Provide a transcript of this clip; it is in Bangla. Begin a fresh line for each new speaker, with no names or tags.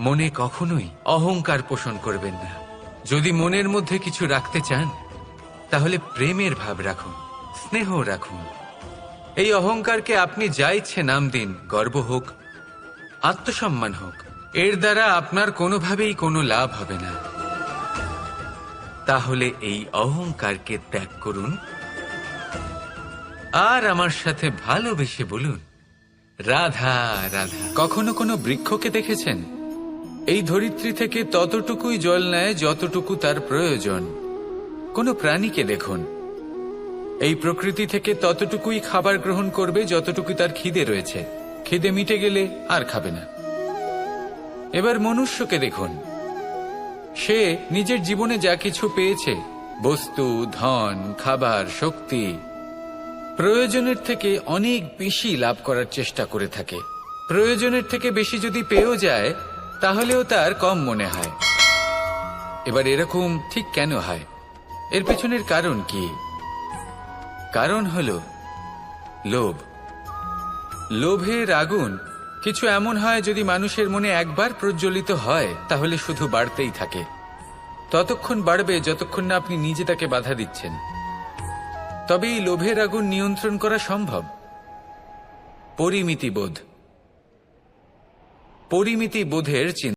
মনে কখনোই অহংকার পোষণ করবেন না। যদি মনের মধ্যে কিছু রাখতে চান তাহলে প্রেমের ভাব রাখুন, স্নেহ রাখুন। এই অহংকারকে আপনি যা ইচ্ছে নাম দিন, গর্ব হোক, আত্মসম্মান হোক, এর দ্বারা আপনার কোনোভাবেই কোনো লাভ হবে না। তাহলে এই অহংকারকে ত্যাগ করুন আর আমার সাথে ভালোবেসে বলুন, রাধা রাধা। কখনো কোনো বৃক্ষকে দেখেছেন? এই ধরিত্রী থেকে ততটুকুই জল নেয় যতটুকু তার প্রয়োজন। কোনো প্রাণীকে দেখুন, এই প্রকৃতি থেকে ততটুকুই খাবার গ্রহণ করবে যতটুকু তার খিদে রয়েছে। খিদে মিটে গেলে আর খাবে না। এবার মনুষ্যকে দেখুন, সে নিজের জীবনে যা কিছু পেয়েছে, বস্তু, ধন, খাবার, শক্তি, প্রয়োজনের থেকে অনেক বেশি লাভ করার চেষ্টা করে থাকে। প্রয়োজনের থেকে বেশি যদি পেয়েও যায় তাহলেও তার কম মনে হয়। এবার এরকম ঠিক কেন হয়? এর পেছনের কারণ কি? কারণ হলো লোভ। লোভের আগুন কিছু এমন হয়, যদি মানুষের মনে একবার প্রজ্বলিত হয় তাহলে শুধু বাড়তেই থাকে। ততক্ষণ বাড়বে যতক্ষণ না আপনি নিজে তাকে বাধা দিচ্ছেন। তবে এই লোভের আগুন নিয়ন্ত্রণ করা সম্ভব। পরিমিতি বোধের চিন্তা।